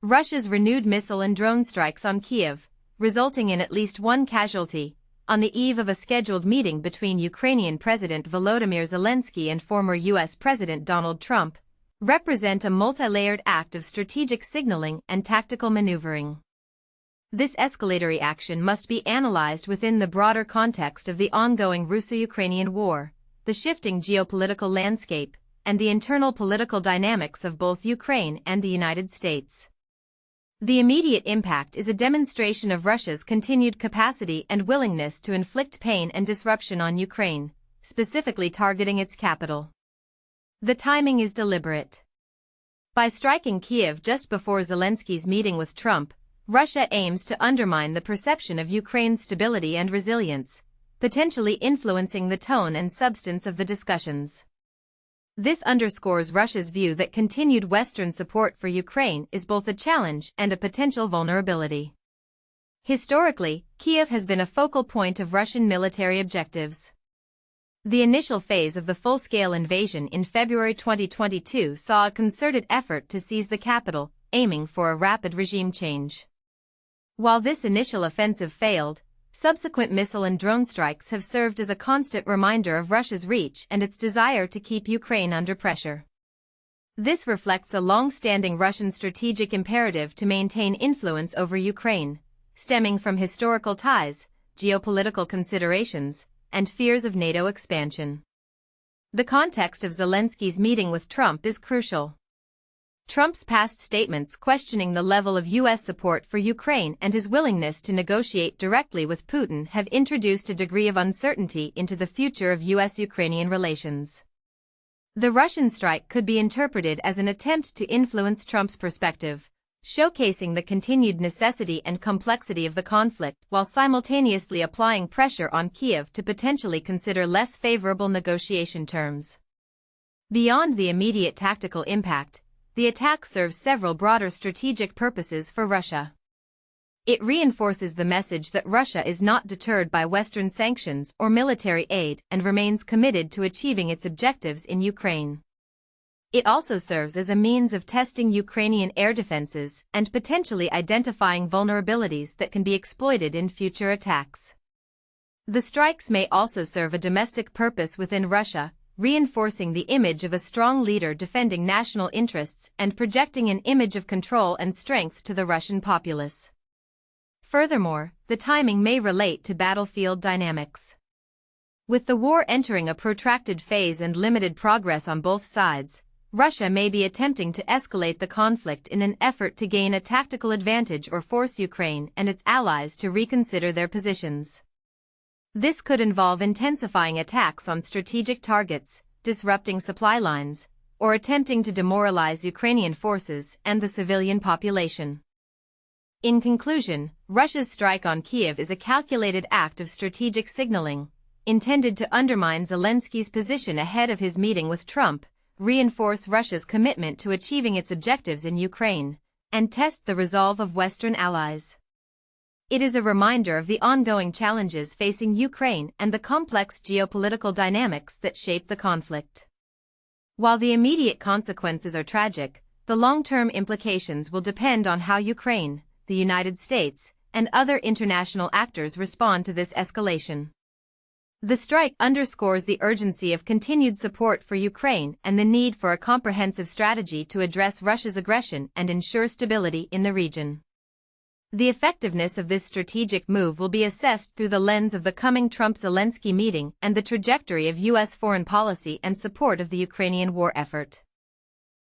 Russia's renewed missile and drone strikes on Kyiv, resulting in at least one casualty, on the eve of a scheduled meeting between Ukrainian President Volodímir Zelenski and former U.S. President Donald Trump, represent a multi-layered act of strategic signaling and tactical maneuvering. This escalatory action must be analyzed within the broader context of the ongoing Russo-Ukrainian war, the shifting geopolitical landscape, and the internal political dynamics of both Ukraine and the United States. The immediate impact is a demonstration of Russia's continued capacity and willingness to inflict pain and disruption on Ukraine, specifically targeting its capital. The timing is deliberate. By striking Kyiv just before Zelensky's meeting with Trump, Russia aims to undermine the perception of Ukraine's stability and resilience, potentially influencing the tone and substance of the discussions. This underscores Russia's view that continued Western support for Ukraine is both a challenge and a potential vulnerability. Historically, Kyiv has been a focal point of Russian military objectives. The initial phase of the full-scale invasion in February 2022 saw a concerted effort to seize the capital, aiming for a rapid regime change. While this initial offensive failed, subsequent missile and drone strikes have served as a constant reminder of Russia's reach and its desire to keep Ukraine under pressure. This reflects a long-standing Russian strategic imperative to maintain influence over Ukraine, stemming from historical ties, geopolitical considerations, and fears of NATO expansion. The context of Zelensky's meeting with Trump is crucial. Trump's past statements questioning the level of U.S. support for Ukraine and his willingness to negotiate directly with Putin have introduced a degree of uncertainty into the future of U.S.-Ukrainian relations. The Russian strike could be interpreted as an attempt to influence Trump's perspective, showcasing the continued necessity and complexity of the conflict while simultaneously applying pressure on Kyiv to potentially consider less favorable negotiation terms. Beyond the immediate tactical impact, the attack serves several broader strategic purposes for Russia. It reinforces the message that Russia is not deterred by Western sanctions or military aid and remains committed to achieving its objectives in Ukraine. It also serves as a means of testing Ukrainian air defenses and potentially identifying vulnerabilities that can be exploited in future attacks. The strikes may also serve a domestic purpose within Russia, reinforcing the image of a strong leader defending national interests and projecting an image of control and strength to the Russian populace. Furthermore, the timing may relate to battlefield dynamics. With the war entering a protracted phase and limited progress on both sides, Russia may be attempting to escalate the conflict in an effort to gain a tactical advantage or force Ukraine and its allies to reconsider their positions. This could involve intensifying attacks on strategic targets, disrupting supply lines, or attempting to demoralize Ukrainian forces and the civilian population. In conclusion, Russia's strike on Kyiv is a calculated act of strategic signaling, intended to undermine Zelensky's position ahead of his meeting with Trump, reinforce Russia's commitment to achieving its objectives in Ukraine, and test the resolve of Western allies. It is a reminder of the ongoing challenges facing Ukraine and the complex geopolitical dynamics that shape the conflict. While the immediate consequences are tragic, the long-term implications will depend on how Ukraine, the United States, and other international actors respond to this escalation. The strike underscores the urgency of continued support for Ukraine and the need for a comprehensive strategy to address Russia's aggression and ensure stability in the region. The effectiveness of this strategic move will be assessed through the lens of the coming Trump-Zelensky meeting and the trajectory of U.S. foreign policy and support of the Ukrainian war effort.